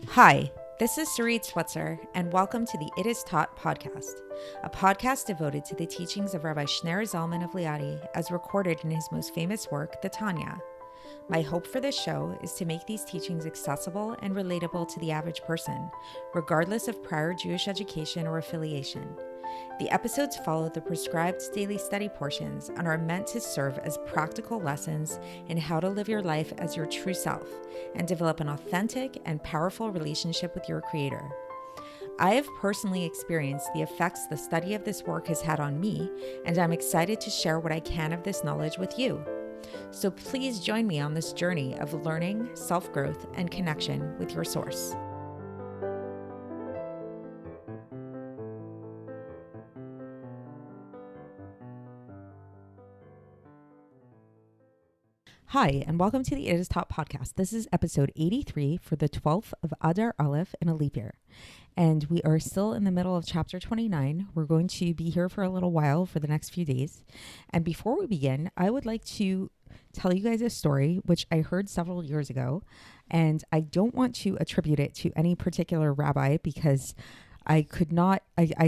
Hi, this is Sarit Switzer, and welcome to the It Is Taught podcast, a podcast devoted to the teachings of Rabbi Shneur Zalman of Liadi as recorded in his most famous work, the Tanya. My hope for this show is to make these teachings accessible and relatable to the average person, regardless of prior Jewish education or affiliation. The episodes follow the prescribed daily study portions and are meant to serve as practical lessons in how to live your life as your true self and develop an authentic and powerful relationship with your Creator. I have personally experienced the effects the study of this work has had on me, and I'm excited to share what I can of this knowledge with you. So please join me on this journey of learning, self-growth, and connection with your source. Hi, and welcome to the It Is Taught podcast. This is episode 83 for the 12th of Adar Aleph in a leap year. And we are still in the middle of chapter 29. We're going to be here for a little while for the next few days. And before we begin, I would like to tell you guys a story which I heard several years ago. And I don't want to attribute it to any particular rabbi because I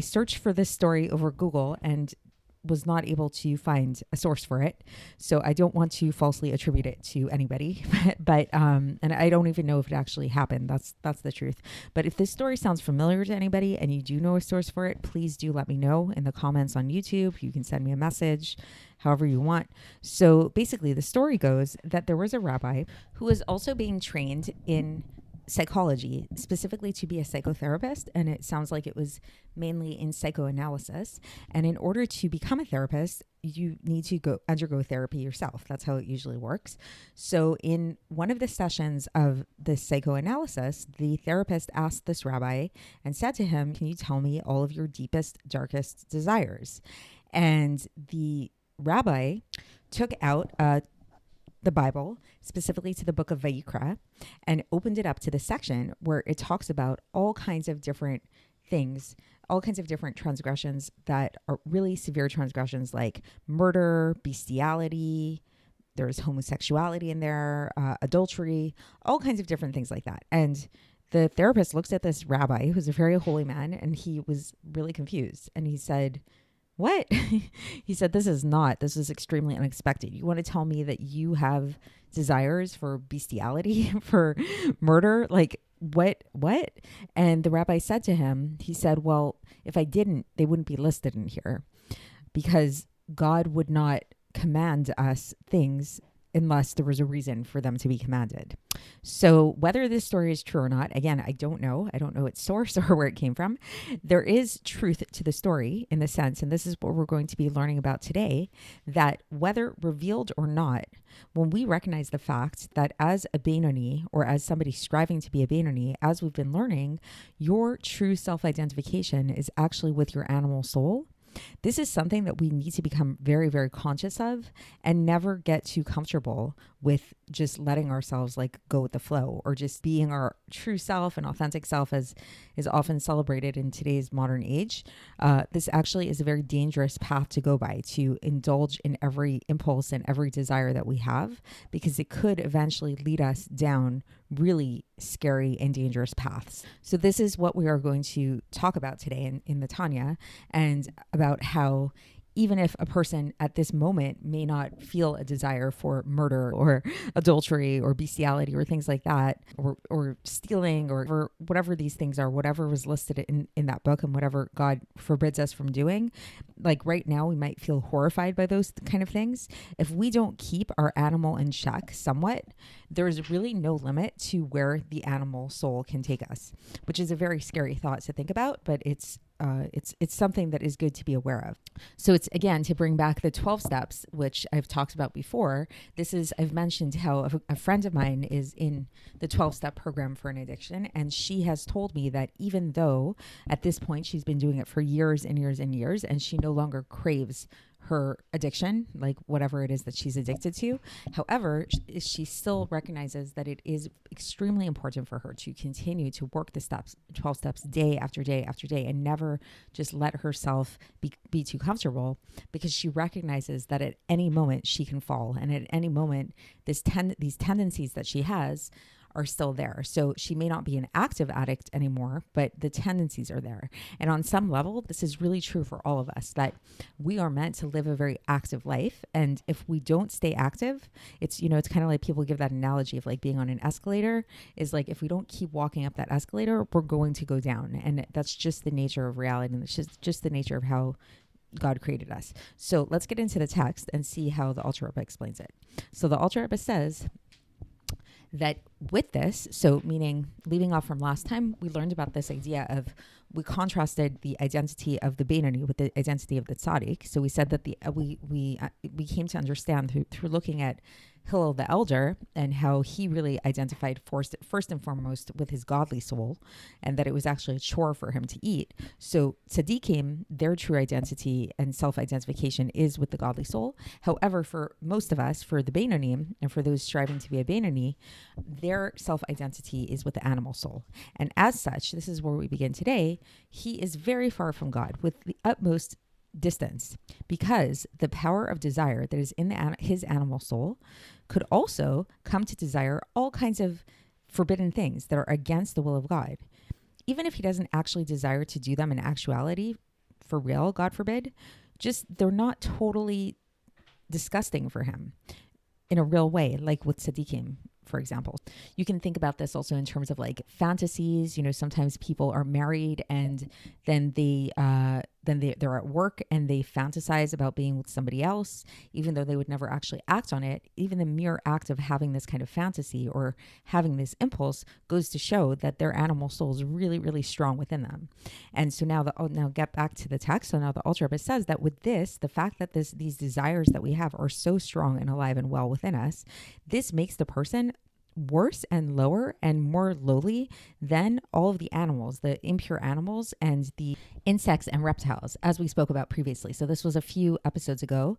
searched for this story over Google and was not able to find a source for it. So I don't want to falsely attribute it to anybody, but and I don't even know if it actually happened. That's the truth. But if this story sounds familiar to anybody and you do know a source for it, please do let me know in the comments on YouTube. You can send me a message, however you want. So basically the story goes that there was a rabbi who was also being trained in psychology, specifically to be a psychotherapist, and it sounds like it was mainly in psychoanalysis. And in order to become a therapist, you need to undergo therapy yourself. That's how it usually works. So in one of the sessions of this psychoanalysis, the therapist asked this rabbi and said to him, "Can you tell me all of your deepest, darkest desires?" And the rabbi took out the Bible, specifically to the book of Vayikra, and opened it up to the section where it talks about all kinds of different things, all kinds of different transgressions that are really severe transgressions like murder, bestiality, there's homosexuality in there, adultery, all kinds of different things like that. And the therapist looks at this rabbi who's a very holy man, and he was really confused. And he said, "What?" He said, this is extremely unexpected. You want to tell me that you have desires for bestiality, for murder? Like, what? And the rabbi said to him, he said, well, if I didn't, they wouldn't be listed in here because God would not command us things unless there was a reason for them to be commanded. So whether this story is true or not, again, I don't know. I don't know its source or where it came from. There is truth to the story in the sense, and this is what we're going to be learning about today, that whether revealed or not, when we recognize the fact that as a Beinoni or as somebody striving to be a Beinoni, as we've been learning, your true self-identification is actually with your animal soul. This is something that we need to become very, very conscious of and never get too comfortable with just letting ourselves like go with the flow or just being our true self and authentic self as is often celebrated in today's modern age. This actually is a very dangerous path to go by, to indulge in every impulse and every desire that we have, because it could eventually lead us down really scary and dangerous paths. So this is what we are going to talk about today in the Tanya, and about how even if a person at this moment may not feel a desire for murder or adultery or bestiality or things like that, or stealing or whatever these things are, whatever was listed in that book and whatever God forbids us from doing, like right now we might feel horrified by those kind of things. If we don't keep our animal in check somewhat, there's really no limit to where the animal soul can take us, which is a very scary thought to think about, but it's something that is good to be aware of. So it's, again, to bring back the 12 steps, which I've talked about before. I've mentioned how a friend of mine is in the 12-step program for an addiction. And she has told me that even though at this point she's been doing it for years and years and years, and she no longer craves her addiction, like whatever it is that she's addicted to. However, she still recognizes that it is extremely important for her to continue to work the 12 steps day after day after day, and never just let herself be too comfortable, because she recognizes that at any moment she can fall. And at any moment, these tendencies that she has are still there. So she may not be an active addict anymore, but the tendencies are there. And on some level, this is really true for all of us, that we are meant to live a very active life. And if we don't stay active, it's, it's kind of like people give that analogy of like being on an escalator, is like, if we don't keep walking up that escalator, we're going to go down. And that's just the nature of reality. And it's just the nature of how God created us. So let's get into the text and see how the Alter Rebbe explains it. So the Alter Rebbe says that with this, so meaning leaving off from last time, we learned about this idea of, we contrasted the identity of the Beinoni with the identity of the Tzaddik. So we said that we came to understand through looking at Hillel the elder and how he really identified first and foremost with his godly soul, and that it was actually a chore for him to eat. So tzaddikim, their true identity and self-identification is with the godly soul. However, for most of us, for the Beinonim, and for those striving to be a Beinoni, their self-identity is with the animal soul. And as such, this is where we begin today, he is very far from God with the utmost distance, because the power of desire that is in his animal soul could also come to desire all kinds of forbidden things that are against the will of God. Even if he doesn't actually desire to do them in actuality, for real, God forbid, just they're not totally disgusting for him in a real way, like with tzaddikim, for example. You can think about this also in terms of like fantasies. Sometimes people are married and then they're at work and they fantasize about being with somebody else, even though they would never actually act on it. Even the mere act of having this kind of fantasy or having this impulse goes to show that their animal soul is really, really strong within them. And so now get back to the text. So now the Alter Rebbe says that with this, the fact that these desires that we have are so strong and alive and well within us, this makes the person worse and lower and more lowly than all of the animals, the impure animals and the insects and reptiles, as we spoke about previously. So this was a few episodes ago.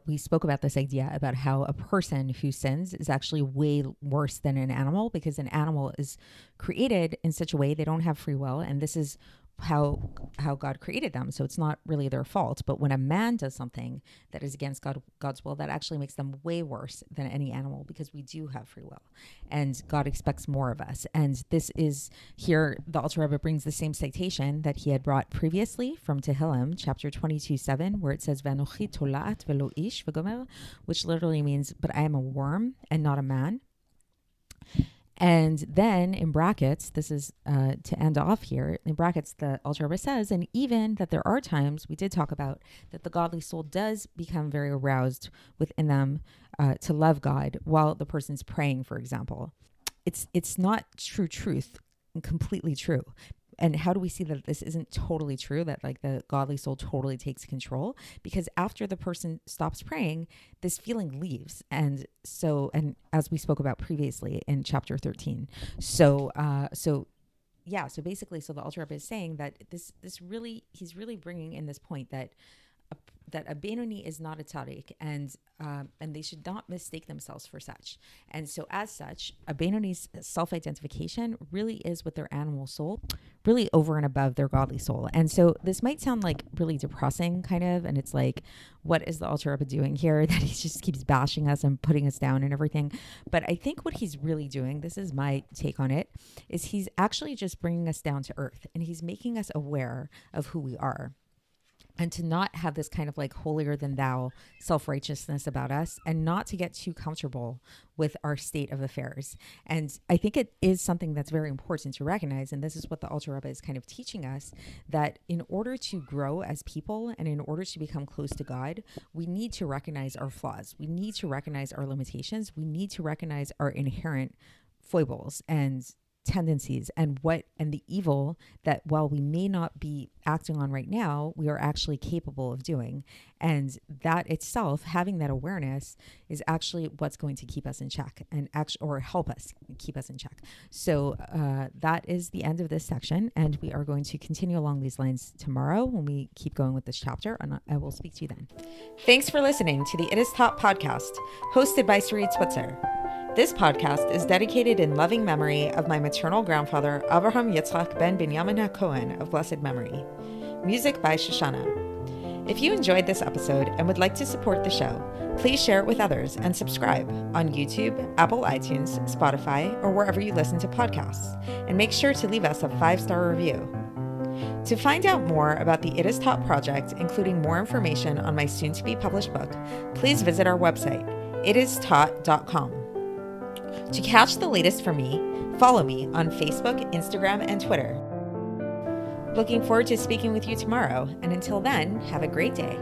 We spoke about this idea about how a person who sins is actually way worse than an animal, because an animal is created in such a way they don't have free will, and this is how God created them. So it's not really their fault. But when a man does something that is against God's will, that actually makes them way worse than any animal, because we do have free will and God expects more of us. And this is here, the Alter Rebbe brings the same citation that he had brought previously from Tehillim, chapter 22:7, where it says, V'anochi tolaat velo ish v'gomer, which literally means, but I am a worm and not a man. And then in brackets, this is to end off here, in brackets, the Alter Rebbe says, and even that there are times, we did talk about, that the godly soul does become very aroused within them to love God while the person's praying, for example. It's not true truth, completely true. And how do we see that this isn't totally true, that like the godly soul totally takes control? Because after the person stops praying, this feeling leaves. And as we spoke about previously in chapter 13. So basically, the Alter Rebbe is saying that he's really bringing in this point that a Beinoni is not a tzaddik, and they should not mistake themselves for such. And so as such, a Beinoni's self-identification really is with their animal soul, really over and above their godly soul. And so this might sound like really depressing kind of, and it's like, what is the Alter Rebbe doing here, that he just keeps bashing us and putting us down and everything? But I think what he's really doing, this is my take on it, is he's actually just bringing us down to earth, and he's making us aware of who we are. And to not have this kind of like holier than thou self-righteousness about us, and not to get too comfortable with our state of affairs. And I think it is something that's very important to recognize. And this is what the Alter Rebbe is kind of teaching us, that in order to grow as people and in order to become close to God, we need to recognize our flaws. We need to recognize our limitations. We need to recognize our inherent foibles and tendencies and the evil that, while we may not be acting on right now, we are actually capable of doing. And that itself, having that awareness, is actually what's going to keep us in check and or help us keep us in check. So that is the end of this section, and we are going to continue along these lines tomorrow when we keep going with this chapter, and I will speak to you then. Thanks for listening to the It Is Taught podcast, hosted by Sarit Switzer. This podcast is dedicated in loving memory of my maternal grandfather, Avraham Yitzchak ben Binyamin HaKohen of blessed memory. Music by Shoshana. If you enjoyed this episode and would like to support the show, please share it with others and subscribe on YouTube, Apple iTunes, Spotify, or wherever you listen to podcasts. And make sure to leave us a 5-star review. To find out more about the It Is Taught project, including more information on my soon-to-be published book, please visit our website, itistaught.com. To catch the latest from me, follow me on Facebook, Instagram, and Twitter. Looking forward to speaking with you tomorrow, and until then, have a great day.